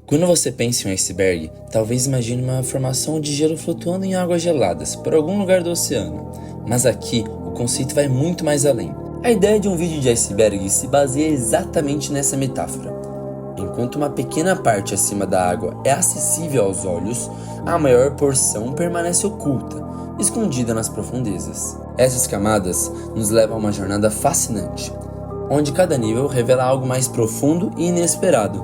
Quando você pensa em um iceberg, talvez imagine uma formação de gelo flutuando em águas geladas por algum lugar do oceano. Mas aqui, o conceito vai muito mais além. A ideia de um vídeo de iceberg se baseia exatamente nessa metáfora. Enquanto uma pequena parte acima da água é acessível aos olhos, a maior porção permanece oculta, escondida nas profundezas. Essas camadas nos levam a uma jornada fascinante, onde cada nível revela algo mais profundo e inesperado.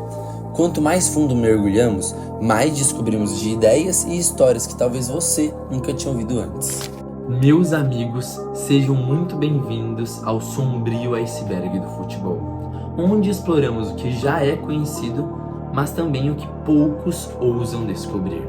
Quanto mais fundo mergulhamos, mais descobrimos de ideias e histórias que talvez você nunca tinha ouvido antes. Meus amigos, sejam muito bem-vindos ao sombrio iceberg do futebol, onde exploramos o que já é conhecido, mas também o que poucos ousam descobrir.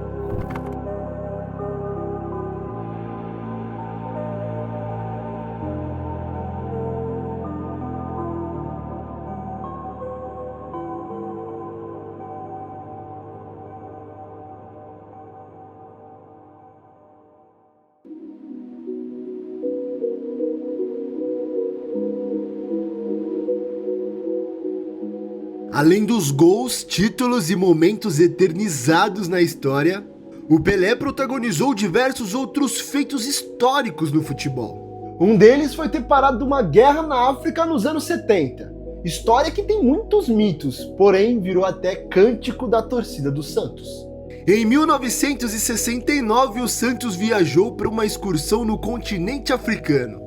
Além dos gols, títulos e momentos eternizados na história, o Pelé protagonizou diversos outros feitos históricos no futebol. Um deles foi ter parado uma guerra na África nos anos 70. História que tem muitos mitos, porém virou até cântico da torcida do Santos. Em 1969, o Santos viajou para uma excursão no continente africano.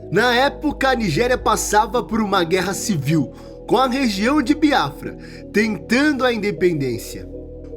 Na época, a Nigéria passava por uma guerra civil, com a região de Biafra, tentando a independência.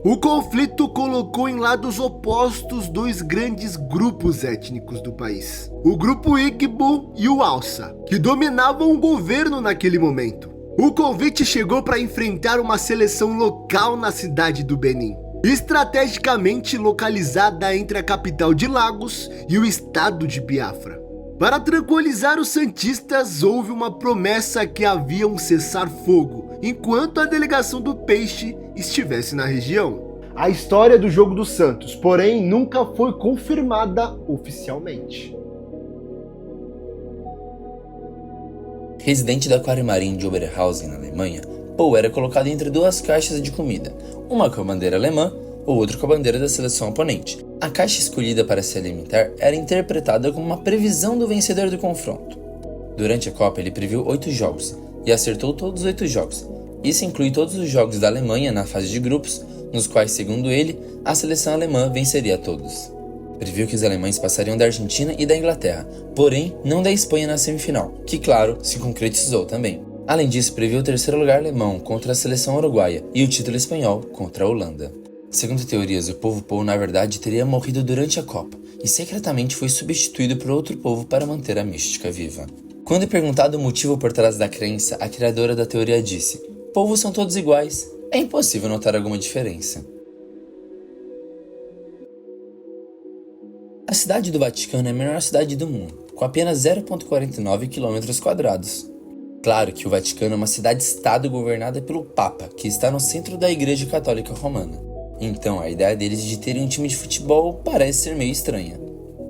O conflito colocou em lados opostos dois grandes grupos étnicos do país, o grupo Igbo e o Hausa, que dominavam o governo naquele momento. O convite chegou para enfrentar uma seleção local na cidade do Benin, estrategicamente localizada entre a capital de Lagos e o estado de Biafra. Para tranquilizar os santistas, houve uma promessa que havia um cessar-fogo, enquanto a delegação do Peixe estivesse na região. A história do jogo do Santos, porém, nunca foi confirmada oficialmente. Residente da Aquarium de Oberhausen, na Alemanha, Paul era colocado entre duas caixas de comida, uma com a bandeira alemã, o outro com a bandeira da seleção oponente. A caixa escolhida para se alimentar era interpretada como uma previsão do vencedor do confronto. Durante a Copa, ele previu 8 jogos, e acertou todos os 8 jogos. Isso inclui todos os jogos da Alemanha na fase de grupos, nos quais, segundo ele, a seleção alemã venceria todos. Previu que os alemães passariam da Argentina e da Inglaterra, porém não da Espanha na semifinal, que claro, se concretizou também. Além disso, previu o terceiro lugar alemão contra a seleção uruguaia e o título espanhol contra a Holanda. Segundo teorias, o povo Paul na verdade teria morrido durante a Copa e secretamente foi substituído por outro povo para manter a mística viva. Quando perguntado o motivo por trás da crença, a criadora da teoria disse: "Povos são todos iguais, é impossível notar alguma diferença." A cidade do Vaticano é a menor cidade do mundo, com apenas 0,49 km². Claro que o Vaticano é uma cidade-estado governada pelo Papa, que está no centro da Igreja Católica Romana. Então, a ideia deles de terem um time de futebol parece ser meio estranha.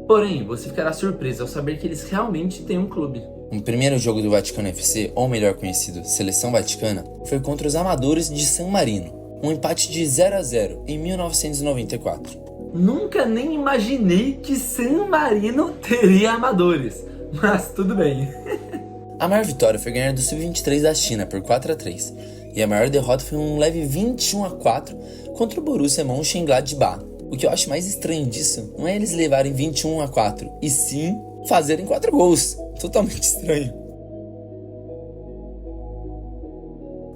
Porém, você ficará surpreso ao saber que eles realmente têm um clube. O primeiro jogo do Vaticano FC, ou melhor conhecido, Seleção Vaticana, foi contra os Amadores de San Marino, um empate de 0-0 em 1994. Nunca nem imaginei que San Marino teria amadores, mas tudo bem. A maior vitória foi ganhar do Sub-23 da China por 4-3, e a maior derrota foi um leve 21-4 contra o Borussia Mönchengladbach. O que eu acho mais estranho disso não é eles levarem 21-4, e sim fazerem 4 gols. Totalmente estranho.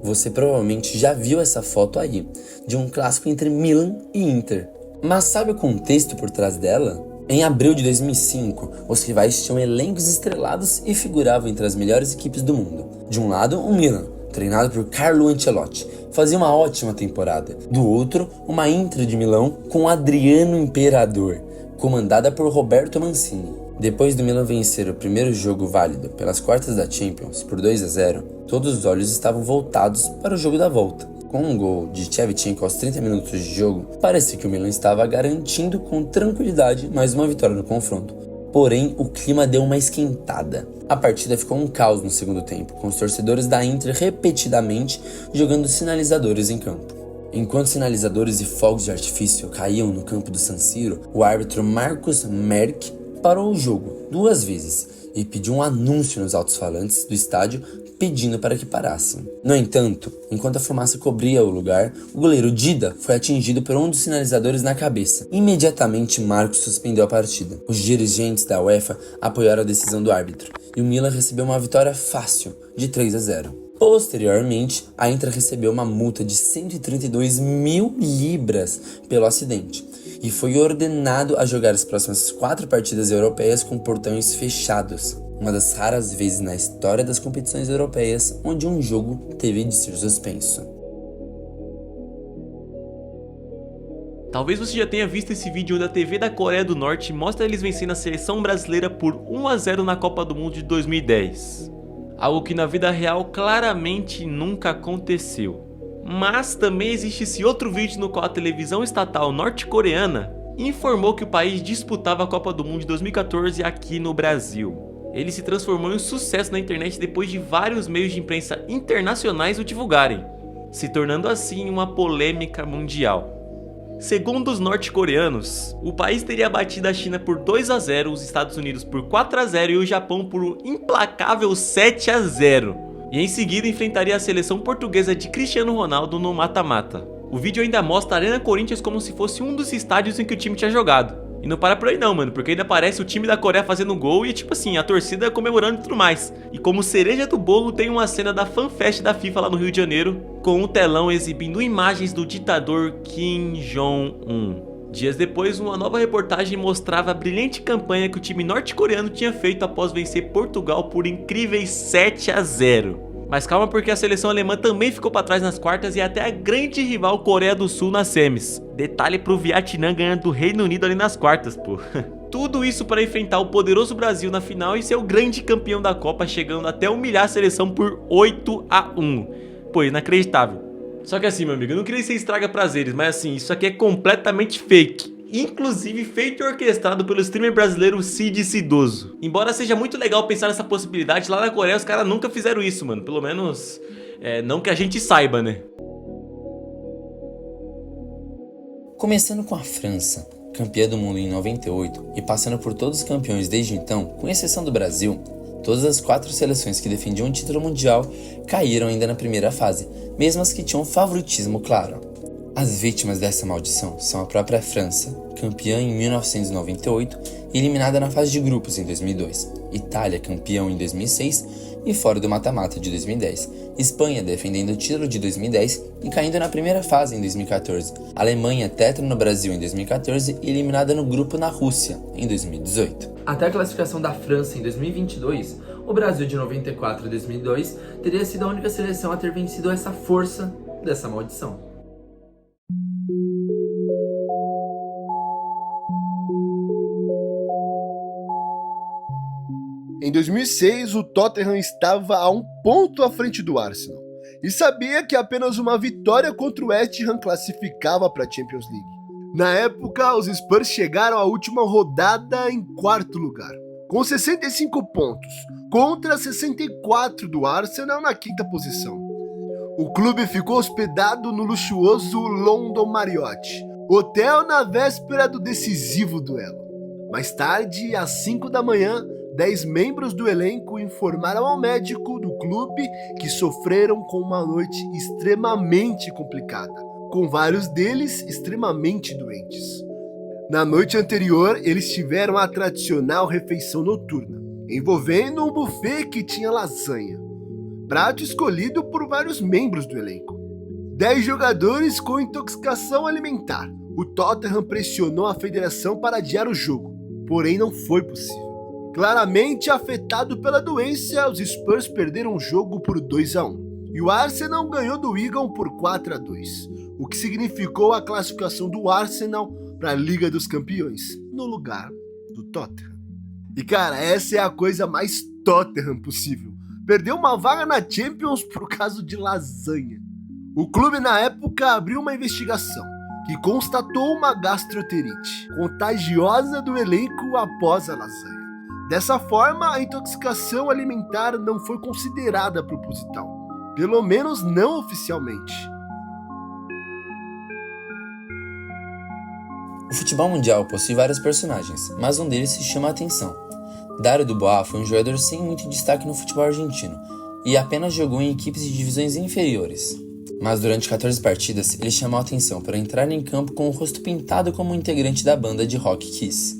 Você provavelmente já viu essa foto aí, de um clássico entre Milan e Inter. Mas sabe o contexto por trás dela? Em abril de 2005, os rivais tinham elencos estrelados e figuravam entre as melhores equipes do mundo. De um lado, o Milan, treinado por Carlo Ancelotti, fazia uma ótima temporada. Do outro, uma Inter de Milão com Adriano Imperador, comandada por Roberto Mancini. Depois do Milan vencer o primeiro jogo válido pelas quartas da Champions por 2-0, todos os olhos estavam voltados para o jogo da volta. Com um gol de Shevchenko aos 30 minutos de jogo, parecia que o Milan estava garantindo com tranquilidade mais uma vitória no confronto. Porém, o clima deu uma esquentada. A partida ficou um caos no segundo tempo, com os torcedores da Inter repetidamente jogando sinalizadores em campo. Enquanto sinalizadores e fogos de artifício caíam no campo do San Siro, o árbitro Markus Merck parou o jogo 2 vezes e pediu um anúncio nos alto-falantes do estádio pedindo para que parassem. No entanto, enquanto a fumaça cobria o lugar, o goleiro Dida foi atingido por um dos sinalizadores na cabeça. Imediatamente, Marcos suspendeu a partida. Os dirigentes da UEFA apoiaram a decisão do árbitro e o Milan recebeu uma vitória fácil de 3-0. Posteriormente, a Inter recebeu uma multa de 132 mil libras pelo acidente e foi ordenado a jogar as próximas 4 partidas europeias com portões fechados. Uma das raras vezes na história das competições europeias onde um jogo teve de ser suspenso. Talvez você já tenha visto esse vídeo onde a TV da Coreia do Norte mostra eles vencendo a seleção brasileira por 1-0 na Copa do Mundo de 2010. Algo que na vida real claramente nunca aconteceu. Mas também existe esse outro vídeo no qual a televisão estatal norte-coreana informou que o país disputava a Copa do Mundo de 2014 aqui no Brasil. Ele se transformou em um sucesso na internet depois de vários meios de imprensa internacionais o divulgarem, se tornando assim uma polêmica mundial. Segundo os norte-coreanos, o país teria batido a China por 2-0, os Estados Unidos por 4-0 e o Japão por um implacável 7-0. E em seguida enfrentaria a seleção portuguesa de Cristiano Ronaldo no mata-mata. O vídeo ainda mostra a Arena Corinthians como se fosse um dos estádios em que o time tinha jogado. E não para por aí não, mano, porque ainda aparece o time da Coreia fazendo um gol e tipo assim, a torcida comemorando e tudo mais. E como cereja do bolo tem uma cena da FanFest da FIFA lá no Rio de Janeiro, com um telão exibindo imagens do ditador Kim Jong-un. Dias depois, uma nova reportagem mostrava a brilhante campanha que o time norte-coreano tinha feito após vencer Portugal por incríveis 7-0. Mas calma, porque a seleção alemã também ficou para trás nas quartas e até a grande rival Coreia do Sul nas semis. Detalhe pro Vietnã ganhando do Reino Unido ali nas quartas, pô. Tudo isso para enfrentar o poderoso Brasil na final e ser o grande campeão da Copa, chegando até humilhar a seleção por 8-1. Pô, inacreditável. Só que assim, meu amigo, eu não queria ser estraga prazeres, mas assim, isso aqui é completamente fake. Inclusive feito e orquestrado pelo streamer brasileiro Cid Cidoso. Embora seja muito legal pensar nessa possibilidade, lá na Coreia os caras nunca fizeram isso, mano. Pelo menos, não que a gente saiba, né? Começando com a França, campeã do mundo em 98 e passando por todos os campeões desde então, com exceção do Brasil, todas as 4 seleções que defendiam o título mundial caíram ainda na primeira fase, mesmo as que tinham favoritismo claro. As vítimas dessa maldição são a própria França, campeã em 1998 e eliminada na fase de grupos em 2002, Itália, campeão em 2006 e fora do mata-mata de 2010, Espanha defendendo o título de 2010 e caindo na primeira fase em 2014, Alemanha tetra no Brasil em 2014 e eliminada no grupo na Rússia em 2018. Até a classificação da França em 2022, o Brasil de 94 e 2002 teria sido a única seleção a ter vencido essa força dessa maldição. Em 2006, o Tottenham estava a 1 ponto à frente do Arsenal e sabia que apenas uma vitória contra o West Ham classificava para a Champions League. Na época, os Spurs chegaram à última rodada em 4º lugar, com 65 pontos, contra 64 do Arsenal na 5ª posição. O clube ficou hospedado no luxuoso London Marriott, hotel na véspera do decisivo duelo. Mais tarde, às 5 da manhã, 10 membros do elenco informaram ao médico do clube que sofreram com uma noite extremamente complicada, com vários deles extremamente doentes. Na noite anterior, eles tiveram a tradicional refeição noturna, envolvendo um buffet que tinha lasanha, prato escolhido por vários membros do elenco. 10 jogadores com intoxicação alimentar. O Tottenham pressionou a federação para adiar o jogo, porém não foi possível. Claramente afetado pela doença, os Spurs perderam o jogo por 2-1 e o Arsenal ganhou do Wigan por 4-2, o que significou a classificação do Arsenal para a Liga dos Campeões, no lugar do Tottenham. E cara, essa é a coisa mais Tottenham possível. Perdeu uma vaga na Champions por causa de lasanha. O clube na época abriu uma investigação que constatou uma gastroenterite contagiosa do elenco após a lasanha. Dessa forma, a intoxicação alimentar não foi considerada proposital, pelo menos não oficialmente. O futebol mundial possui vários personagens, mas um deles se chama a atenção. Dario Dubois foi um jogador sem muito destaque no futebol argentino e apenas jogou em equipes de divisões inferiores. Mas durante 14 partidas, ele chamou a atenção por entrar em campo com o rosto pintado como um integrante da banda de rock Kiss.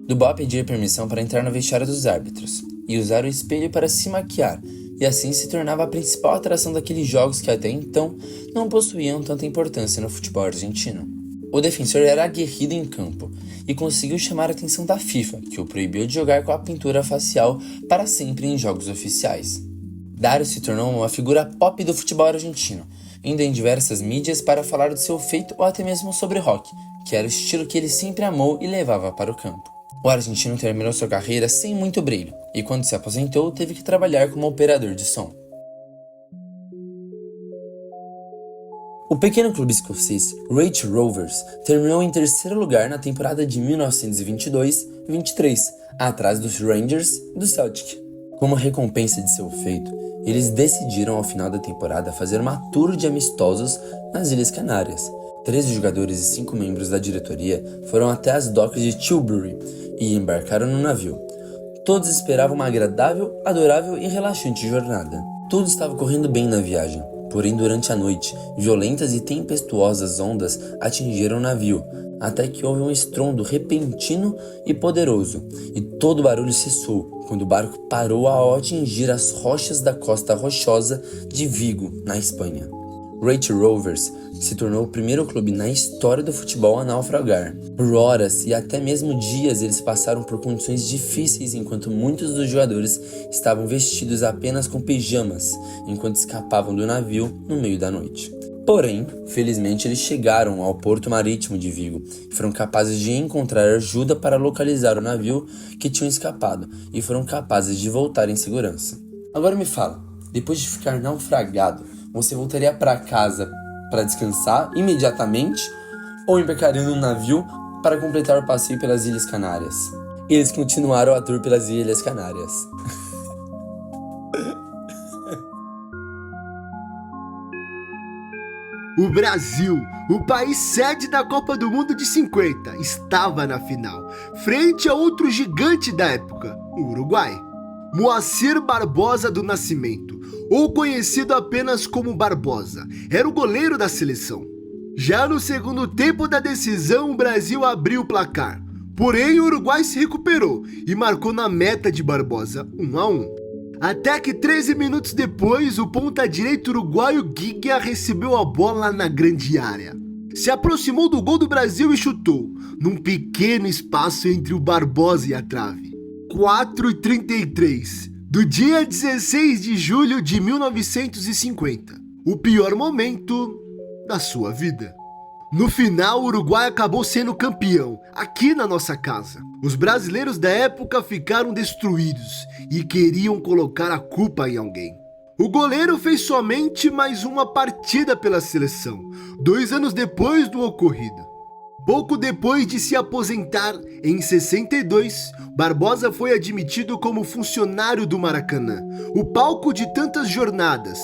Dubois pedia permissão para entrar no vestiário dos árbitros e usar o espelho para se maquiar, e assim se tornava a principal atração daqueles jogos que até então não possuíam tanta importância no futebol argentino. O defensor era aguerrido em campo e conseguiu chamar a atenção da FIFA, que o proibiu de jogar com a pintura facial para sempre em jogos oficiais. Dario se tornou uma figura pop do futebol argentino, indo em diversas mídias para falar do seu feito ou até mesmo sobre rock, que era o estilo que ele sempre amou e levava para o campo. O argentino terminou sua carreira sem muito brilho, e quando se aposentou teve que trabalhar como operador de som. O pequeno clube escocês Raith Rovers terminou em terceiro lugar na temporada de 1922-23, atrás dos Rangers e do Celtic. Como recompensa de seu feito, eles decidiram ao final da temporada fazer uma tour de amistosos nas Ilhas Canárias. 13 jogadores e 5 membros da diretoria foram até as docas de Tilbury e embarcaram no navio. Todos esperavam uma agradável, adorável e relaxante jornada. Tudo estava correndo bem na viagem. Porém, durante a noite, violentas e tempestuosas ondas atingiram o navio, até que houve um estrondo repentino e poderoso, e todo o barulho cessou quando o barco parou ao atingir as rochas da costa rochosa de Vigo, na Espanha. Raith Rovers se tornou o primeiro clube na história do futebol a naufragar. Por horas e até mesmo dias eles passaram por condições difíceis enquanto muitos dos jogadores estavam vestidos apenas com pijamas, enquanto escapavam do navio no meio da noite. Porém, felizmente eles chegaram ao porto marítimo de Vigo e foram capazes de encontrar ajuda para localizar o navio que tinham escapado e foram capazes de voltar em segurança. Agora me fala, depois de ficar naufragado, você voltaria para casa para descansar imediatamente ou embarcaria num navio para completar o passeio pelas Ilhas Canárias? Eles continuaram a tour pelas Ilhas Canárias. O Brasil, o país sede da Copa do Mundo de 50, estava na final, frente a outro gigante da época, o Uruguai. Moacir Barbosa do Nascimento, ou conhecido apenas como Barbosa, era o goleiro da seleção. Já no segundo tempo da decisão, o Brasil abriu o placar. Porém, o Uruguai se recuperou e marcou na meta de Barbosa 1-1. Até que 13 minutos depois, o ponta-direito uruguaio Guiga recebeu a bola na grande área. Se aproximou do gol do Brasil e chutou, num pequeno espaço entre o Barbosa e a trave. 4h33, do dia 16 de julho de 1950, o pior momento da sua vida. No final, o Uruguai acabou sendo campeão, aqui na nossa casa. Os brasileiros da época ficaram destruídos e queriam colocar a culpa em alguém. O goleiro fez somente mais uma partida pela seleção, 2 anos depois do ocorrido. Pouco depois de se aposentar, em 62, Barbosa foi admitido como funcionário do Maracanã, o palco de tantas jornadas,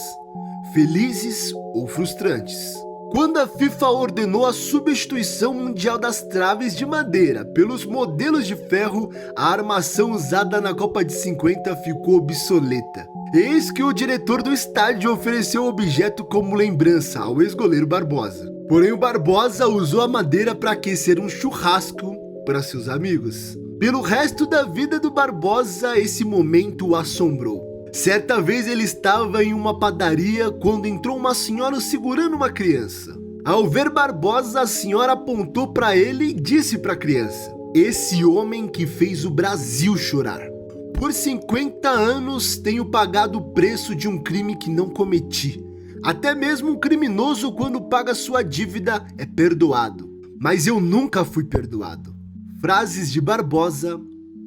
felizes ou frustrantes. Quando a FIFA ordenou a substituição mundial das traves de madeira pelos modelos de ferro, a armação usada na Copa de 50 ficou obsoleta. Eis que o diretor do estádio ofereceu o objeto como lembrança ao ex-goleiro Barbosa. Porém, o Barbosa usou a madeira para aquecer um churrasco para seus amigos. Pelo resto da vida do Barbosa, esse momento o assombrou. Certa vez ele estava em uma padaria quando entrou uma senhora segurando uma criança. Ao ver Barbosa, a senhora apontou para ele e disse para a criança: "Esse homem que fez o Brasil chorar. Por 50 anos tenho pagado o preço de um crime que não cometi. Até mesmo um criminoso, quando paga sua dívida, é perdoado. Mas eu nunca fui perdoado." Frases de Barbosa,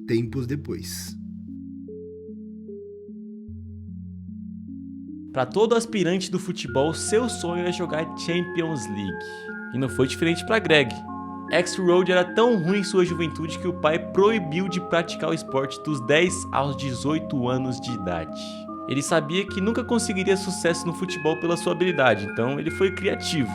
tempos depois. Para todo aspirante do futebol, seu sonho é jogar Champions League. E não foi diferente para Greg. X-Road era tão ruim em sua juventude que o pai proibiu de praticar o esporte dos 10 aos 18 anos de idade. Ele sabia que nunca conseguiria sucesso no futebol pela sua habilidade, então ele foi criativo.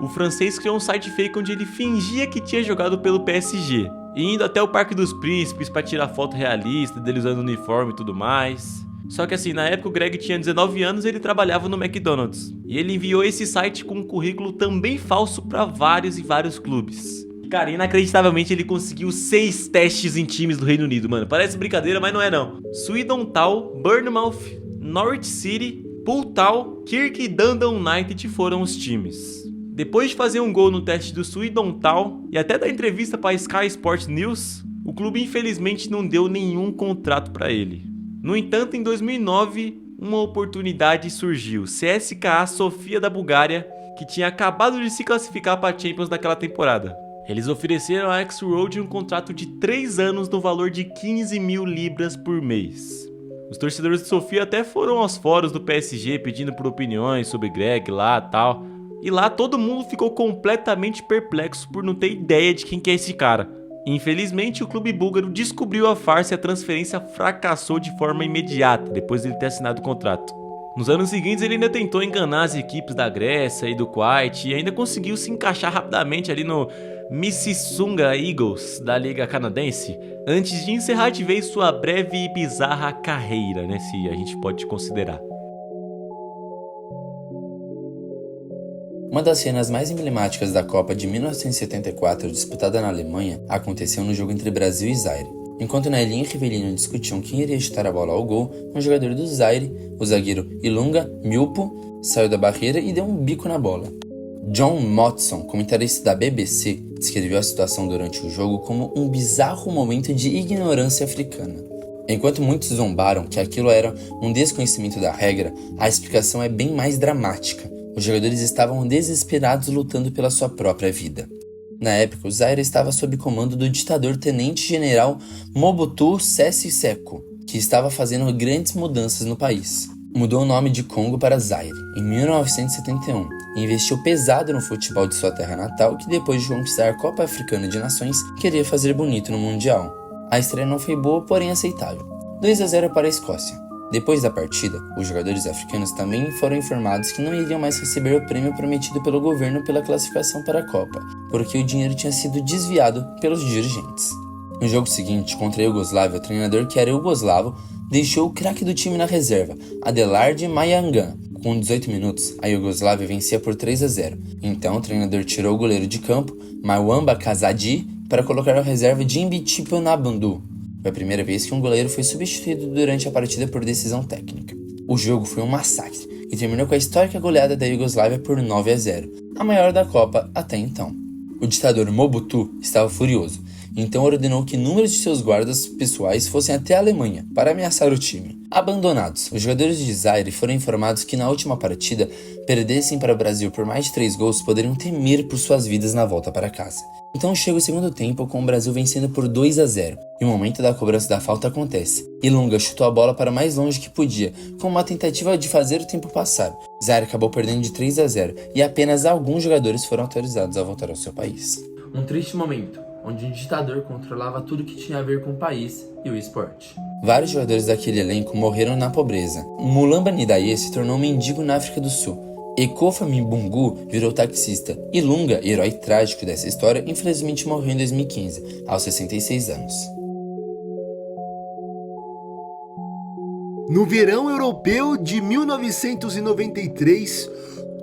o francês criou um site fake onde ele fingia que tinha jogado pelo PSG, indo até o Parque dos Príncipes para tirar foto realista dele usando uniforme e tudo mais. Só que assim, na época o Greg tinha 19 anos e ele trabalhava no McDonald's. E ele enviou esse site com um currículo também falso para vários e vários clubes. Cara, inacreditavelmente ele conseguiu 6 testes em times do Reino Unido, mano. Parece brincadeira, mas não é não. Swindon Town, Bournemouth, Norwich City, Poole Town, Kirk e Dundee United foram os times. Depois de fazer um gol no teste do Swindon Town e até dar entrevista para Sky Sports News, o clube infelizmente não deu nenhum contrato para ele. No entanto, em 2009, uma oportunidade surgiu. CSKA Sofia da Bulgária, que tinha acabado de se classificar para a Champions daquela temporada. Eles ofereceram a X-Road um contrato de 3 anos no valor de 15 mil libras por mês. Os torcedores de Sofia até foram aos fóruns do PSG pedindo por opiniões sobre Greg lá e tal. E lá todo mundo ficou completamente perplexo por não ter ideia de quem que é esse cara. Infelizmente, o clube búlgaro descobriu a farsa e a transferência fracassou de forma imediata, depois de ele ter assinado o contrato. Nos anos seguintes, ele ainda tentou enganar as equipes da Grécia e do Kuwait e ainda conseguiu se encaixar rapidamente ali no Mississauga Eagles da Liga Canadense, antes de encerrar de vez sua breve e bizarra carreira, né, se a gente pode considerar. Uma das cenas mais emblemáticas da Copa de 1974, disputada na Alemanha, aconteceu no jogo entre Brasil e Zaire. Enquanto Nelinho e Rivelino discutiam quem iria chutar a bola ao gol, um jogador do Zaire, o zagueiro Ilunga Milpo, saiu da barreira e deu um bico na bola. John Motson, comentarista da BBC, descreveu a situação durante o jogo como um bizarro momento de ignorância africana. Enquanto muitos zombaram que aquilo era um desconhecimento da regra, a explicação é bem mais dramática. Os jogadores estavam desesperados lutando pela sua própria vida. Na época, o Zaire estava sob comando do ditador tenente-general Mobutu Sese Seko, que estava fazendo grandes mudanças no país. Mudou o nome de Congo para Zaire em 1971 e investiu pesado no futebol de sua terra natal, que depois de conquistar a Copa Africana de Nações, queria fazer bonito no Mundial. A estreia não foi boa, porém aceitável. 2-0 para a Escócia. Depois da partida, os jogadores africanos também foram informados que não iriam mais receber o prêmio prometido pelo governo pela classificação para a Copa, porque o dinheiro tinha sido desviado pelos dirigentes. No jogo seguinte, contra a Iugoslávia, o treinador, que era iugoslavo, deixou o craque do time na reserva, Adelard Mayangan. Com 18 minutos, a Iugoslávia vencia por 3-0. Então, o treinador tirou o goleiro de campo, Mawamba Kazadi, para colocar a reserva de Mbitipo Nabandu. Foi a primeira vez que um goleiro foi substituído durante a partida por decisão técnica. O jogo foi um massacre e terminou com a histórica goleada da Iugoslávia por 9-0, a maior da Copa até então. O ditador Mobutu estava furioso, então ordenou que inúmeros de seus guardas pessoais fossem até a Alemanha para ameaçar o time. Abandonados, os jogadores de Zaire foram informados que na última partida, perdessem para o Brasil por mais de 3 gols, poderiam temer por suas vidas na volta para casa. Então chega o segundo tempo com o Brasil vencendo por 2-0 e o momento da cobrança da falta acontece. Ilunga chutou a bola para mais longe que podia, com uma tentativa de fazer o tempo passar. Zaire acabou perdendo de 3-0 e apenas alguns jogadores foram autorizados a voltar ao seu país. Um triste momento, onde um ditador controlava tudo que tinha a ver com o país e o esporte. Vários jogadores daquele elenco morreram na pobreza. Mulamba Nidaye se tornou mendigo na África do Sul. Ekofa Mbungu virou taxista. Ilunga, herói trágico dessa história, infelizmente morreu em 2015, aos 66 anos. No verão europeu de 1993,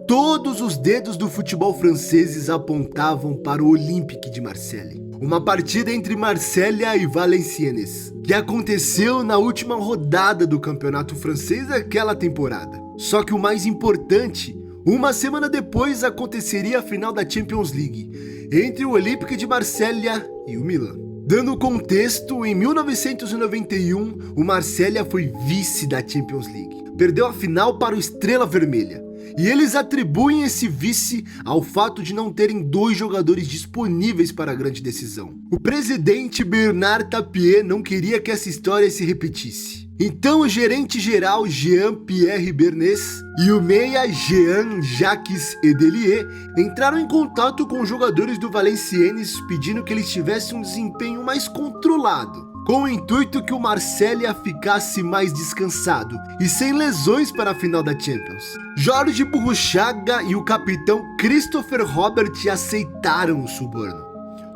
todos os dedos do futebol franceses apontavam para o Olympique de Marseille. Uma partida entre Marselha e Valenciennes, que aconteceu na última rodada do campeonato francês daquela temporada. Só que o mais importante, uma semana depois aconteceria a final da Champions League, entre o Olympique de Marselha e o Milan. Dando contexto, em 1991, o Marselha foi vice da Champions League. Perdeu a final para o Estrela Vermelha. E eles atribuem esse vice ao fato de não terem 2 jogadores disponíveis para a grande decisão. O presidente Bernard Tapie não queria que essa história se repetisse. Então o gerente-geral Jean-Pierre Bernes e o meia Jean-Jacques Edelier entraram em contato com os jogadores do Valenciennes pedindo que eles tivessem um desempenho mais controlado. com o intuito que o Marselha ficasse mais descansado e sem lesões para a final da Champions. Jorge Burruchaga e o capitão Christopher Robert aceitaram o suborno.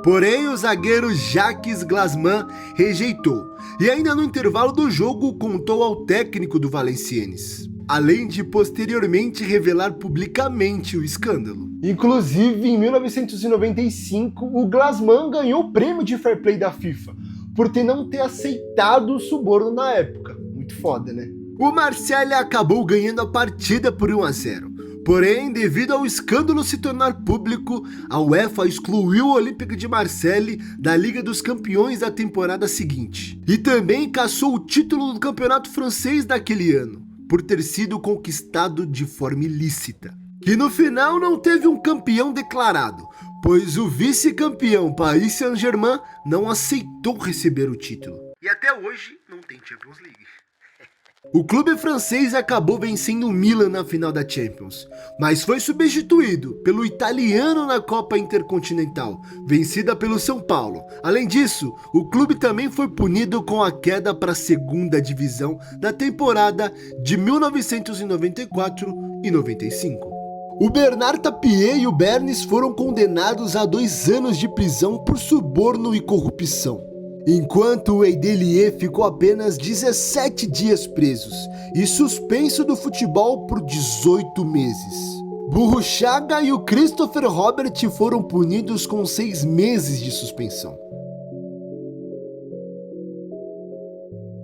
Porém, o zagueiro Jacques Glasman rejeitou e ainda no intervalo do jogo contou ao técnico do Valenciennes, além de posteriormente revelar publicamente o escândalo. Inclusive, em 1995, o Glasman ganhou o prêmio de fair play da FIFA, por não ter aceitado o suborno na época. Muito foda, né? O Marselha acabou ganhando a partida por 1-0. Porém, devido ao escândalo se tornar público, a UEFA excluiu o Olympique de Marseille da Liga dos Campeões da temporada seguinte. E também cassou o título do campeonato francês daquele ano, por ter sido conquistado de forma ilícita. Que no final não teve um campeão declarado, pois o vice-campeão Paris Saint-Germain não aceitou receber o título. E até hoje não tem Champions League. O clube francês acabou vencendo o Milan na final da Champions, mas foi substituído pelo italiano na Copa Intercontinental, vencida pelo São Paulo. Além disso, o clube também foi punido com a queda para a segunda divisão da temporada de 1994 e 95. O Bernard Tapie e o Bernis foram condenados a 2 anos de prisão por suborno e corrupção, enquanto o Eidelier ficou apenas 17 dias presos e suspenso do futebol por 18 meses. Burruchaga e o Christopher Robert foram punidos com 6 meses de suspensão.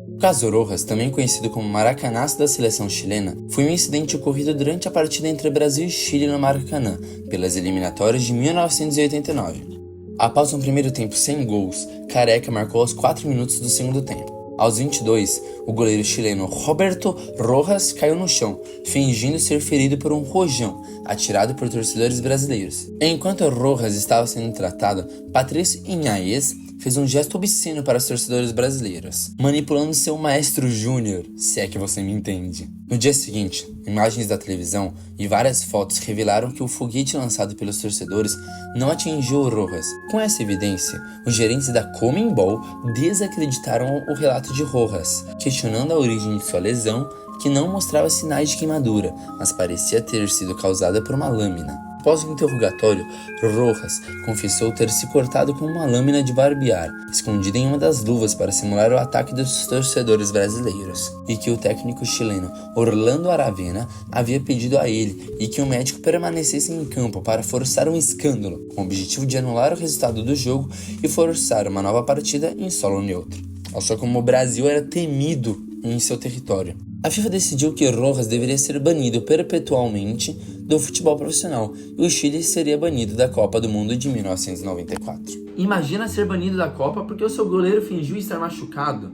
O caso Rojas, também conhecido como Maracanazo da seleção chilena, foi um incidente ocorrido durante a partida entre Brasil e Chile no Maracanã, pelas eliminatórias de 1989. Após um primeiro tempo sem gols, Careca marcou aos 4 minutos do segundo tempo. Aos 22, o goleiro chileno Roberto Rojas caiu no chão, fingindo ser ferido por um rojão, atirado por torcedores brasileiros. Enquanto Rojas estava sendo tratado, Patrício Inhaez fez um gesto obsceno para os torcedores brasileiros, manipulando seu maestro júnior, se é que você me entende. No dia seguinte, imagens da televisão e várias fotos revelaram que o foguete lançado pelos torcedores não atingiu o Rojas. Com essa evidência, os gerentes da Conmebol desacreditaram o relato de Rojas, questionando a origem de sua lesão, que não mostrava sinais de queimadura, mas parecia ter sido causada por uma lâmina. Após o interrogatório, Rojas confessou ter se cortado com uma lâmina de barbear, escondida em uma das luvas para simular o ataque dos torcedores brasileiros, e que o técnico chileno Orlando Aravena havia pedido a ele e que o médico permanecesse em campo para forçar um escândalo, com o objetivo de anular o resultado do jogo e forçar uma nova partida em solo neutro. Olha só como o Brasil era temido em seu território. A FIFA decidiu que Rojas deveria ser banido perpetualmente do futebol profissional e o Chile seria banido da Copa do Mundo de 1994. Imagina ser banido da Copa porque o seu goleiro fingiu estar machucado.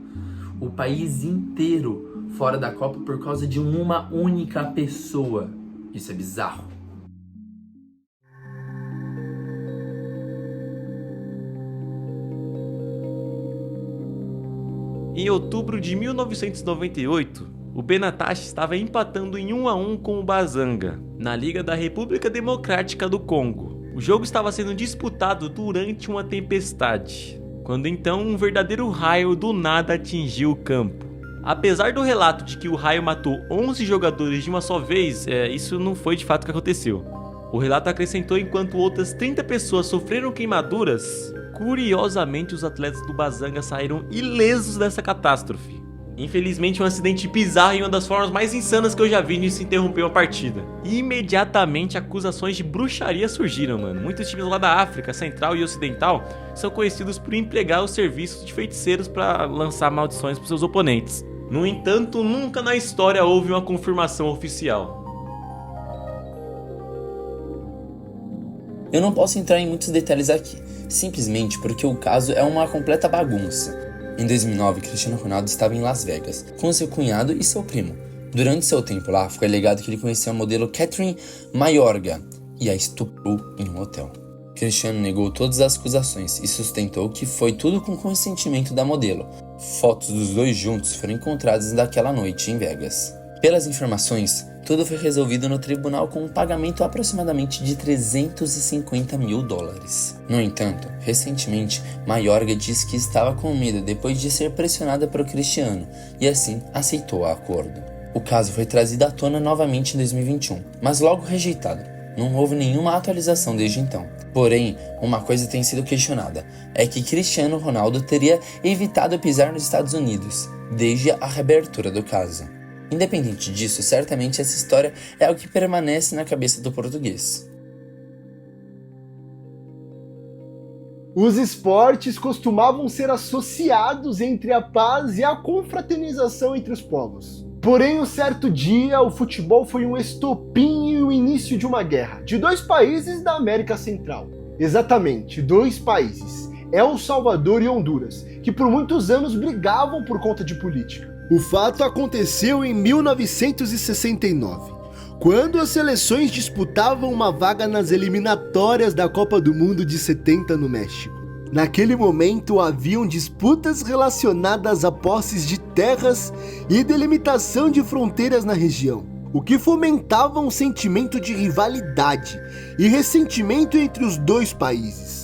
O país inteiro fora da Copa por causa de uma única pessoa. Isso é bizarro. Em outubro de 1998, o Benatache estava empatando em 1-1 com o Bazanga, na Liga da República Democrática do Congo. O jogo estava sendo disputado durante uma tempestade, quando então um verdadeiro raio do nada atingiu o campo. Apesar do relato de que o raio matou 11 jogadores de uma só vez, isso não foi de fato o que aconteceu. O relato acrescentou enquanto outras 30 pessoas sofreram queimaduras, curiosamente os atletas do Bazanga saíram ilesos dessa catástrofe. Infelizmente, um acidente bizarro e uma das formas mais insanas que eu já vi nisso interrompeu a partida. E imediatamente acusações de bruxaria surgiram, mano. Muitos times lá da África Central e Ocidental são conhecidos por empregar os serviços de feiticeiros para lançar maldições para seus oponentes. No entanto, nunca na história houve uma confirmação oficial. Eu não posso entrar em muitos detalhes aqui, simplesmente porque o caso é uma completa bagunça. Em 2009, Cristiano Ronaldo estava em Las Vegas, com seu cunhado e seu primo. Durante seu tempo lá, foi alegado que ele conheceu a modelo Catherine Mayorga e a estuprou em um hotel. Cristiano negou todas as acusações e sustentou que foi tudo com consentimento da modelo. Fotos dos dois juntos foram encontradas naquela noite em Vegas. Pelas informações, tudo foi resolvido no tribunal com um pagamento aproximadamente de $350 mil. No entanto, recentemente, Mayorga disse que estava com medo depois de ser pressionada por Cristiano e assim aceitou o acordo. O caso foi trazido à tona novamente em 2021, mas logo rejeitado. Não houve nenhuma atualização desde então. Porém, uma coisa tem sido questionada, é que Cristiano Ronaldo teria evitado pisar nos Estados Unidos, desde a reabertura do caso. Independente disso, certamente essa história é o que permanece na cabeça do português. Os esportes costumavam ser associados entre a paz e a confraternização entre os povos. Porém, um certo dia, o futebol foi um estopim e o início de uma guerra de dois países da América Central. Exatamente, dois países, El Salvador e Honduras, que por muitos anos brigavam por conta de política. O fato aconteceu em 1969, quando as seleções disputavam uma vaga nas eliminatórias da Copa do Mundo de 70 no México. Naquele momento haviam disputas relacionadas a posses de terras e delimitação de fronteiras na região, o que fomentava um sentimento de rivalidade e ressentimento entre os dois países.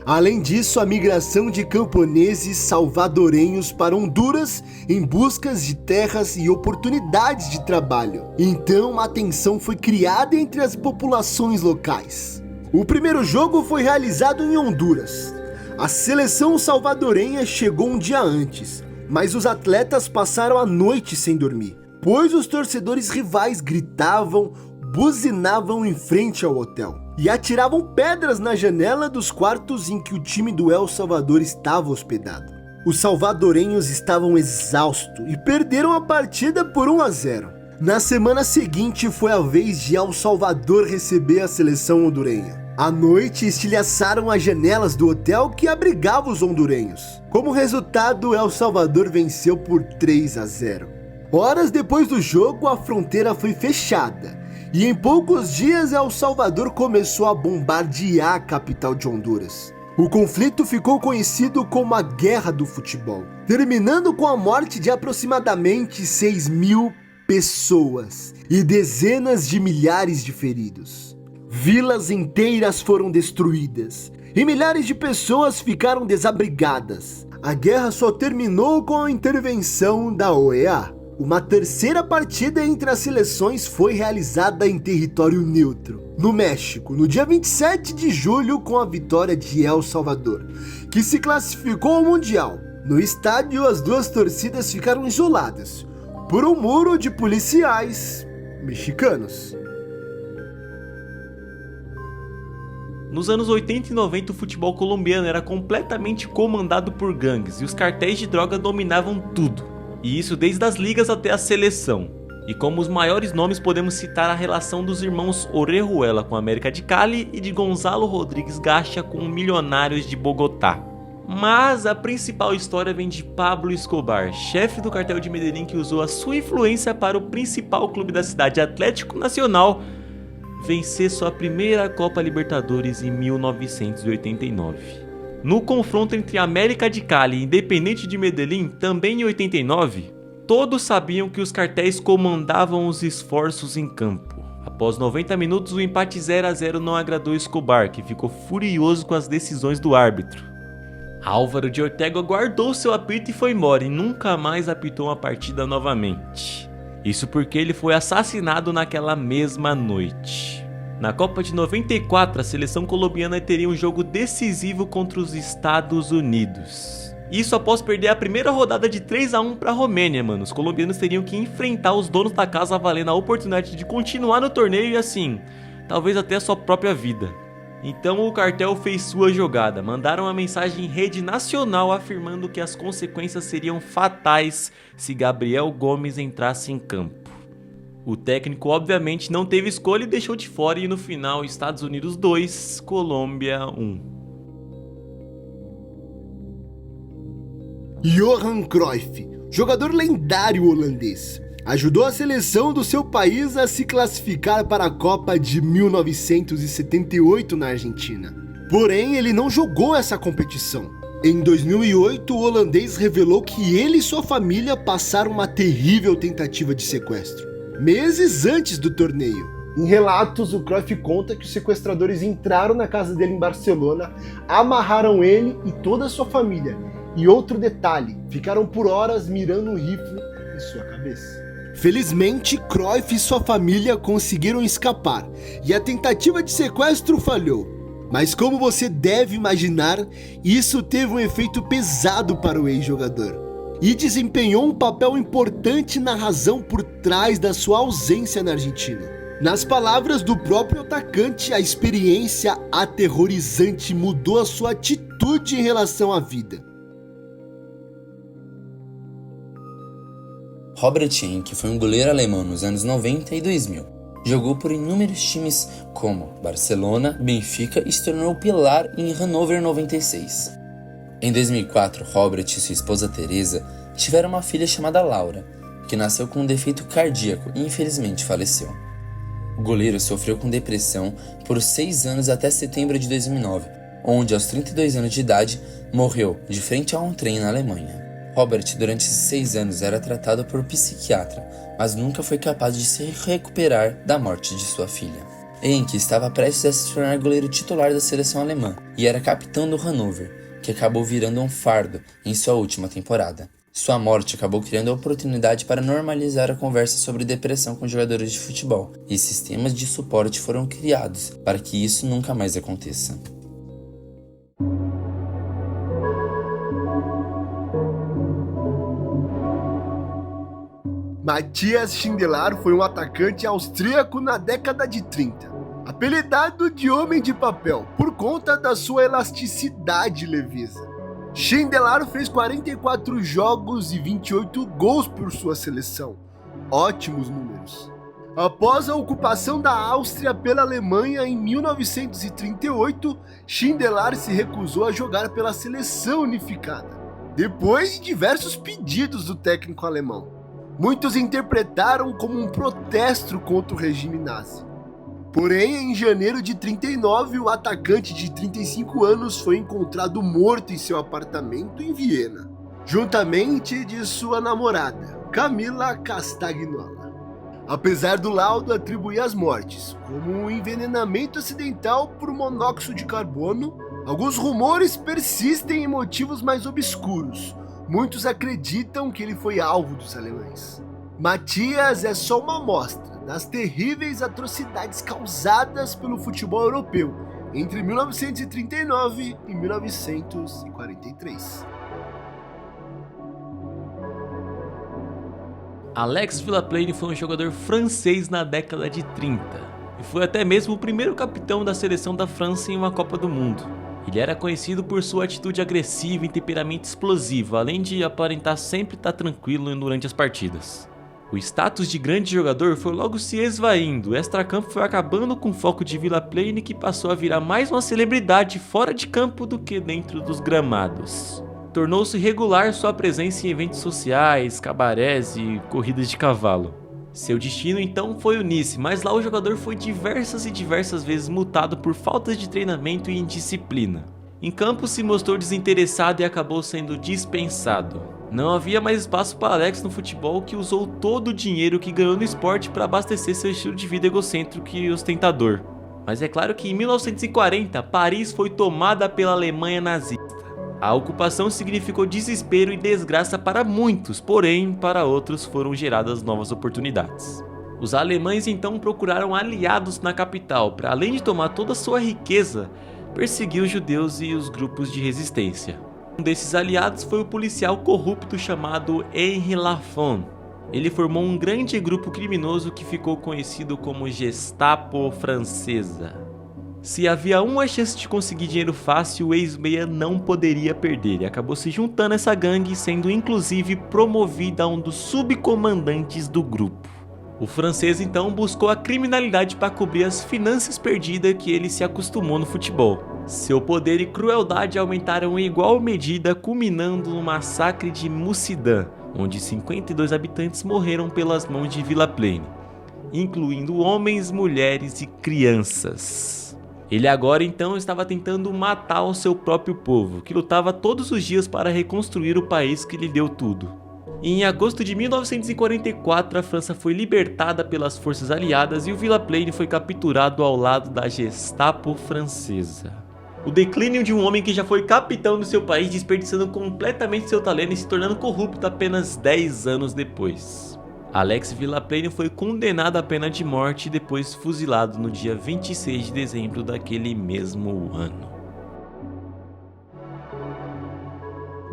Além disso, a migração de camponeses salvadorenhos para Honduras em busca de terras e oportunidades de trabalho. Então, uma tensão foi criada entre as populações locais. O primeiro jogo foi realizado em Honduras. A seleção salvadorenha chegou um dia antes, mas os atletas passaram a noite sem dormir, pois os torcedores rivais gritavam, buzinavam em frente ao hotel e atiravam pedras na janela dos quartos em que o time do El Salvador estava hospedado. Os salvadorenhos estavam exaustos e perderam a partida por 1-0. Na semana seguinte foi a vez de El Salvador receber a seleção hondurenha. À noite, estilhaçaram as janelas do hotel que abrigava os hondurenhos. Como resultado, El Salvador venceu por 3-0. Horas depois do jogo, a fronteira foi fechada. E em poucos dias, El Salvador começou a bombardear a capital de Honduras. O conflito ficou conhecido como a Guerra do Futebol, terminando com a morte de aproximadamente 6.000 pessoas e dezenas de milhares de feridos. Vilas inteiras foram destruídas e milhares de pessoas ficaram desabrigadas. A guerra só terminou com a intervenção da OEA. Uma terceira partida entre as seleções foi realizada em território neutro, no México, no dia 27 de julho, com a vitória de El Salvador, que se classificou ao Mundial. No estádio, as duas torcidas ficaram isoladas por um muro de policiais mexicanos. Nos anos 80 e 90, o futebol colombiano era completamente comandado por gangues e os cartéis de droga dominavam tudo. E isso desde as ligas até a seleção. E como os maiores nomes podemos citar a relação dos irmãos Orejuela com a América de Cali e de Gonzalo Rodrigues Gacha com Milionários de Bogotá. Mas a principal história vem de Pablo Escobar, chefe do cartel de Medellín, que usou a sua influência para o principal clube da cidade, Atlético Nacional, vencer sua primeira Copa Libertadores em 1989. No confronto entre América de Cali e Independente de Medellín, também em 89, todos sabiam que os cartéis comandavam os esforços em campo. Após 90 minutos, o empate 0-0 não agradou Escobar, que ficou furioso com as decisões do árbitro. Álvaro de Ortega guardou seu apito e foi embora, e nunca mais apitou uma partida novamente. Isso porque ele foi assassinado naquela mesma noite. Na Copa de 94, a seleção colombiana teria um jogo decisivo contra os Estados Unidos. Isso após perder a primeira rodada de 3-1 para a Romênia, mano. Os colombianos teriam que enfrentar os donos da casa valendo a oportunidade de continuar no torneio e assim, talvez até a sua própria vida. Então o cartel fez sua jogada, mandaram uma mensagem em rede nacional afirmando que as consequências seriam fatais se Gabriel Gomes entrasse em campo. O técnico obviamente não teve escolha e deixou de fora, e no final Estados Unidos 2, Colômbia 1. Johan Cruyff, jogador lendário holandês, ajudou a seleção do seu país a se classificar para a Copa de 1978 na Argentina. Porém, ele não jogou essa competição. Em 2008, o holandês revelou que ele e sua família passaram uma terrível tentativa de sequestro. meses antes do torneio. Em relatos, o Cruyff conta que os sequestradores entraram na casa dele em Barcelona, amarraram ele e toda a sua família. E outro detalhe, ficaram por horas mirando um rifle em sua cabeça. Felizmente, Cruyff e sua família conseguiram escapar, e a tentativa de sequestro falhou. Mas como você deve imaginar, isso teve um efeito pesado para o ex-jogador, e desempenhou um papel importante na razão por trás da sua ausência na Argentina. Nas palavras do próprio atacante, a experiência aterrorizante mudou a sua atitude em relação à vida. Robert Enke foi um goleiro alemão nos anos 90 e 2000. Jogou por inúmeros times como Barcelona, Benfica e se tornou pilar em Hannover 96. Em 2004, Robert e sua esposa Teresa tiveram uma filha chamada Laura, que nasceu com um defeito cardíaco e infelizmente faleceu. O goleiro sofreu com depressão por 6 anos até setembro de 2009, onde aos 32 anos de idade morreu de frente a um trem na Alemanha. Robert, durante esses 6 anos, era tratado por psiquiatra, mas nunca foi capaz de se recuperar da morte de sua filha. Enke estava prestes a se tornar goleiro titular da seleção alemã e era capitão do Hannover, que acabou virando um fardo em sua última temporada. Sua morte acabou criando a oportunidade para normalizar a conversa sobre depressão com jogadores de futebol, e sistemas de suporte foram criados para que isso nunca mais aconteça. Matthias Schindler foi um atacante austríaco na década de 30, apelidado de Homem de Papel por conta da sua elasticidade e leveza. Schindler fez 44 jogos e 28 gols por sua seleção, ótimos números. Após a ocupação da Áustria pela Alemanha em 1938, Schindler se recusou a jogar pela seleção unificada, depois de diversos pedidos do técnico alemão. Muitos interpretaram como um protesto contra o regime nazi. Porém, em janeiro de 39, o atacante de 35 anos foi encontrado morto em seu apartamento em Viena, juntamente de sua namorada, Camilla Castagnola. Apesar do laudo atribuir as mortes como um envenenamento acidental por monóxido de carbono, alguns rumores persistem em motivos mais obscuros. Muitos acreditam que ele foi alvo dos alemães. Matthias é só uma amostra das terríveis atrocidades causadas pelo futebol europeu entre 1939 e 1943. Alex Villaplane foi um jogador francês na década de 30 e foi até mesmo o primeiro capitão da seleção da França em uma Copa do Mundo. Ele era conhecido por sua atitude agressiva e temperamento explosivo, além de aparentar sempre estar tranquilo durante as partidas. O status de grande jogador foi logo se esvaindo, o extracampo foi acabando com o foco de Villaplane, que passou a virar mais uma celebridade fora de campo do que dentro dos gramados. Tornou-se regular sua presença em eventos sociais, cabarés e corridas de cavalo. Seu destino então foi o Nice, mas lá o jogador foi diversas vezes multado por faltas de treinamento e indisciplina. Em campo se mostrou desinteressado e acabou sendo dispensado. Não havia mais espaço para Alex no futebol, que usou todo o dinheiro que ganhou no esporte para abastecer seu estilo de vida egocêntrico e ostentador. Mas é claro que em 1940, Paris foi tomada pela Alemanha nazista. A ocupação significou desespero e desgraça para muitos, porém, para outros foram geradas novas oportunidades. Os alemães então procuraram aliados na capital para, além de tomar toda a sua riqueza, perseguir os judeus e os grupos de resistência. Um desses aliados foi o policial corrupto chamado Henri Lafon. Ele formou um grande grupo criminoso que ficou conhecido como Gestapo Francesa. Se havia uma chance de conseguir dinheiro fácil, o ex-meia não poderia perder e acabou se juntando a essa gangue, sendo inclusive promovido a um dos subcomandantes do grupo. O francês então buscou a criminalidade para cobrir as finanças perdidas que ele se acostumou no futebol. Seu poder e crueldade aumentaram em igual medida, culminando no massacre de Mussidan, onde 52 habitantes morreram pelas mãos de Villaplane, incluindo homens, mulheres e crianças. Ele agora então estava tentando matar o seu próprio povo, que lutava todos os dias para reconstruir o país que lhe deu tudo. E em agosto de 1944, a França foi libertada pelas forças aliadas e o Villa Plaine foi capturado ao lado da Gestapo francesa. O declínio de um homem que já foi capitão do seu país, desperdiçando completamente seu talento e se tornando corrupto apenas 10 anos depois. Alex Villa Plaine foi condenado à pena de morte e depois fuzilado no dia 26 de dezembro daquele mesmo ano.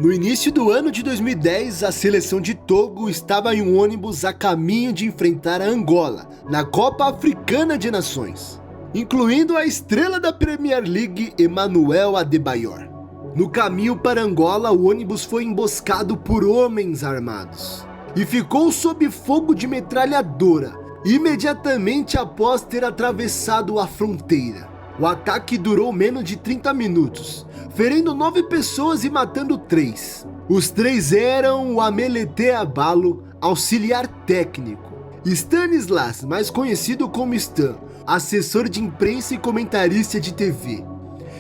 No início do ano de 2010, a seleção de Togo estava em um ônibus a caminho de enfrentar a Angola, na Copa Africana de Nações, incluindo a estrela da Premier League, Emmanuel Adebayor. No caminho para Angola, o ônibus foi emboscado por homens armados e ficou sob fogo de metralhadora imediatamente após ter atravessado a fronteira. O ataque durou menos de 30 minutos, ferindo 9 pessoas e matando 3. Os 3 eram o Amelete Abalo, auxiliar técnico, Stanislas, mais conhecido como Stan, assessor de imprensa e comentarista de TV,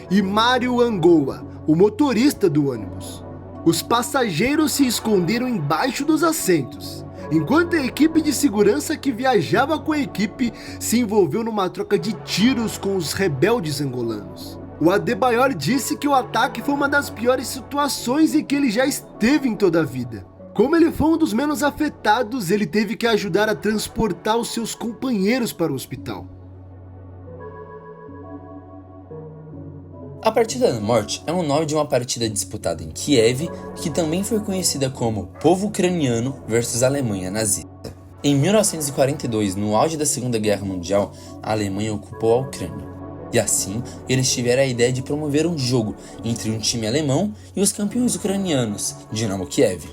e Mário Angoa, o motorista do ônibus. Os passageiros se esconderam embaixo dos assentos, enquanto a equipe de segurança que viajava com a equipe se envolveu numa troca de tiros com os rebeldes angolanos. O Adebayor disse que o ataque foi uma das piores situações em que ele já esteve em toda a vida. Como ele foi um dos menos afetados, ele teve que ajudar a transportar os seus companheiros para o hospital. A Partida da Morte é o nome de uma partida disputada em Kiev, que também foi conhecida como Povo Ucraniano versus Alemanha nazista. Em 1942, no auge da Segunda Guerra Mundial, a Alemanha ocupou a Ucrânia. E assim, eles tiveram a ideia de promover um jogo entre um time alemão e os campeões ucranianos, Dinamo Kiev.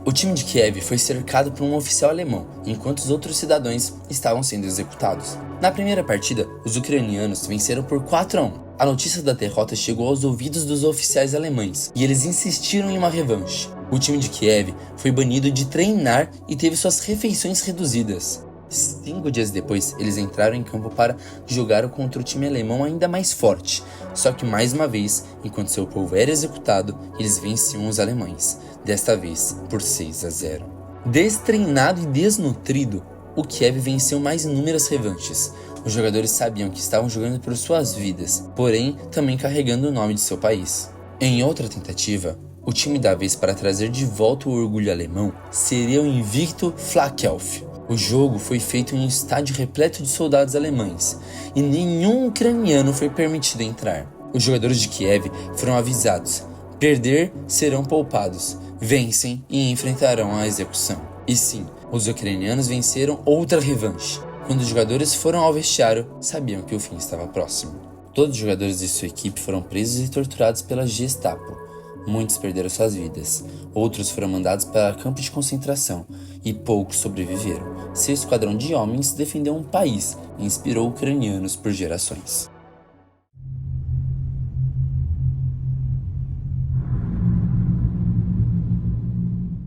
O time de Kiev foi cercado por um oficial alemão, enquanto os outros cidadãos estavam sendo executados. Na primeira partida, os ucranianos venceram por 4-1. A notícia da derrota chegou aos ouvidos dos oficiais alemães, e eles insistiram em uma revanche. O time de Kiev foi banido de treinar e teve suas refeições reduzidas. 5 dias depois, eles entraram em campo para jogar contra o time alemão ainda mais forte. Só que mais uma vez, enquanto seu povo era executado, eles venciam os alemães, desta vez por 6-0. Destreinado e desnutrido, o Kiev venceu mais inúmeras revanches. Os jogadores sabiam que estavam jogando por suas vidas, porém também carregando o nome de seu país. Em outra tentativa, o time da vez para trazer de volta o orgulho alemão seria o invicto Flakelf. O jogo foi feito em um estádio repleto de soldados alemães, e nenhum ucraniano foi permitido entrar. Os jogadores de Kiev foram avisados: perder serão poupados, vencem e enfrentarão a execução. E sim, os ucranianos venceram outra revanche. Quando os jogadores foram ao vestiário, sabiam que o fim estava próximo. Todos os jogadores de sua equipe foram presos e torturados pela Gestapo. Muitos perderam suas vidas, outros foram mandados para campos de concentração e poucos sobreviveram. Seu esquadrão de homens defendeu um país e inspirou ucranianos por gerações.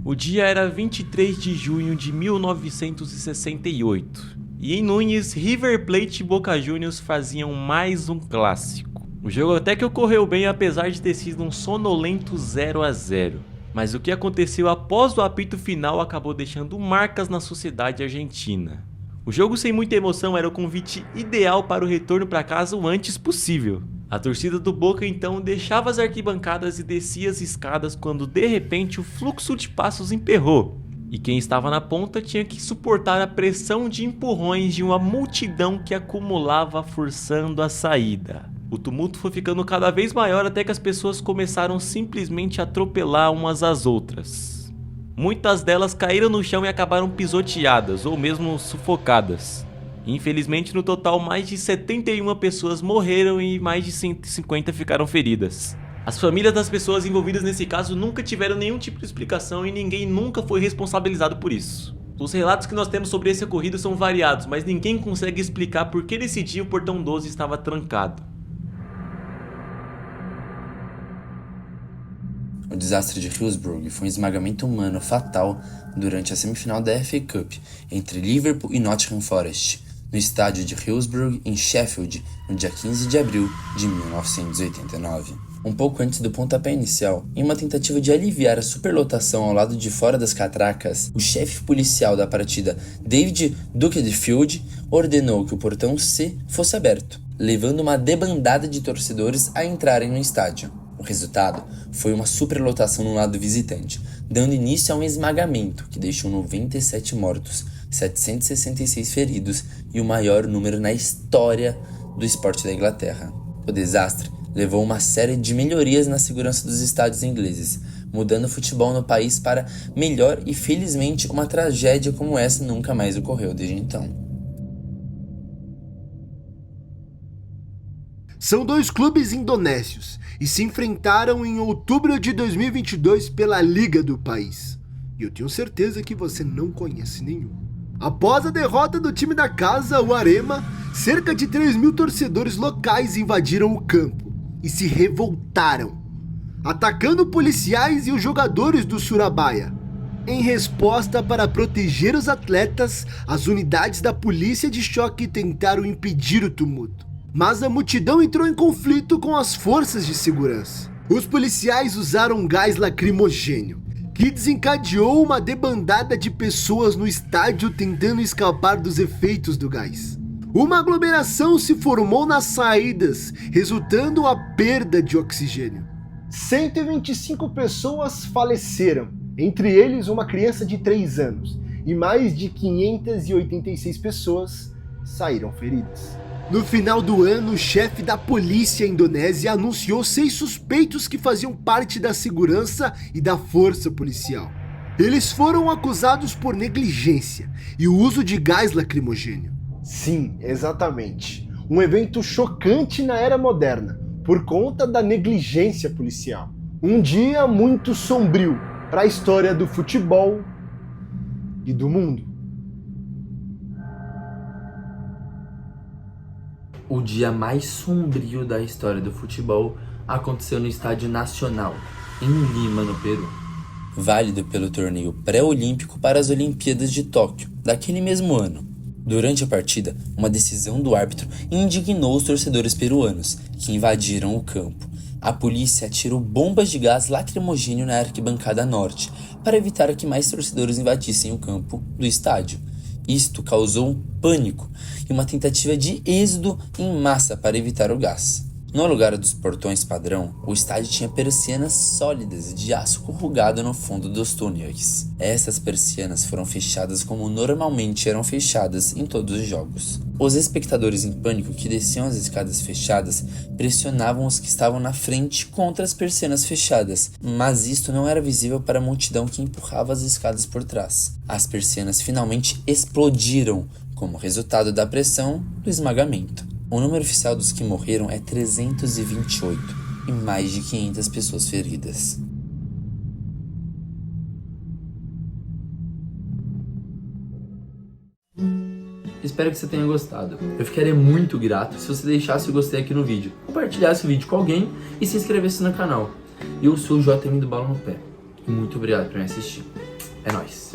O dia era 23 de junho de 1968 e em Núñez, River Plate e Boca Juniors faziam mais um clássico. O jogo até que ocorreu bem, apesar de ter sido um sonolento 0-0. Mas o que aconteceu após o apito final acabou deixando marcas na sociedade argentina. O jogo sem muita emoção era o convite ideal para o retorno para casa o antes possível. A torcida do Boca então deixava as arquibancadas e descia as escadas quando de repente o fluxo de passos emperrou. E quem estava na ponta tinha que suportar a pressão de empurrões de uma multidão que acumulava forçando a saída. O tumulto foi ficando cada vez maior até que as pessoas começaram simplesmente a atropelar umas às outras. Muitas delas caíram no chão e acabaram pisoteadas ou mesmo sufocadas. Infelizmente, no total, mais de 71 pessoas morreram e mais de 150 ficaram feridas. As famílias das pessoas envolvidas nesse caso nunca tiveram nenhum tipo de explicação e ninguém nunca foi responsabilizado por isso. Os relatos que nós temos sobre esse ocorrido são variados, mas ninguém consegue explicar por que nesse dia o portão 12 estava trancado. O desastre de Hillsborough foi um esmagamento humano fatal durante a semifinal da FA Cup entre Liverpool e Nottingham Forest, no estádio de Hillsborough, em Sheffield, no dia 15 de abril de 1989. Um pouco antes do pontapé inicial, em uma tentativa de aliviar a superlotação ao lado de fora das catracas, o chefe policial da partida, David Duckfield, ordenou que o portão C fosse aberto, levando uma debandada de torcedores a entrarem no estádio. O resultado foi uma superlotação no lado visitante, dando início a um esmagamento que deixou 97 mortos, 766 feridos e o maior número na história do esporte da Inglaterra. O desastre levou uma série de melhorias na segurança dos estádios ingleses, mudando o futebol no país para melhor e, felizmente, uma tragédia como essa nunca mais ocorreu desde então. São dois clubes indonésios e se enfrentaram em outubro de 2022 pela Liga do país. E eu tenho certeza que você não conhece nenhum. Após a derrota do time da casa, o Arema, cerca de 3.000 torcedores locais invadiram o campo e se revoltaram, atacando policiais e os jogadores do Surabaya. Em resposta para proteger os atletas, as unidades da polícia de choque tentaram impedir o tumulto, mas a multidão entrou em conflito com as forças de segurança. Os policiais usaram gás lacrimogêneo, que desencadeou uma debandada de pessoas no estádio tentando escapar dos efeitos do gás. Uma aglomeração se formou nas saídas, resultando a perda de oxigênio. 125 pessoas faleceram, entre eles uma criança de 3 anos, e mais de 586 pessoas saíram feridas. No final do ano, o chefe da polícia indonésia anunciou 6 suspeitos que faziam parte da segurança e da força policial. Eles foram acusados por negligência e o uso de gás lacrimogêneo. Sim, exatamente. Um evento chocante na era moderna, por conta da negligência policial. Um dia muito sombrio para a história do futebol e do mundo. O dia mais sombrio da história do futebol aconteceu no Estádio Nacional, em Lima, no Peru. Válido pelo torneio pré-olímpico para as Olimpíadas de Tóquio, daquele mesmo ano. Durante a partida, uma decisão do árbitro indignou os torcedores peruanos, que invadiram o campo. A polícia atirou bombas de gás lacrimogêneo na arquibancada norte, para evitar que mais torcedores invadissem o campo do estádio. Isto causou um pânico e uma tentativa de êxodo em massa para evitar o gás. No lugar dos portões padrão, o estádio tinha persianas sólidas de aço corrugado no fundo dos túneis. Essas persianas foram fechadas como normalmente eram fechadas em todos os jogos. Os espectadores em pânico que desciam as escadas fechadas pressionavam os que estavam na frente contra as persianas fechadas, mas isto não era visível para a multidão que empurrava as escadas por trás. As persianas finalmente explodiram como resultado da pressão do esmagamento. O número oficial dos que morreram é 328 e mais de 500 pessoas feridas. Espero que você tenha gostado. Eu ficaria muito grato se você deixasse o gostei aqui no vídeo, compartilhasse o vídeo com alguém e se inscrevesse no canal. Eu sou o JM do Bola no Pé. E muito obrigado por me assistir. É nóis!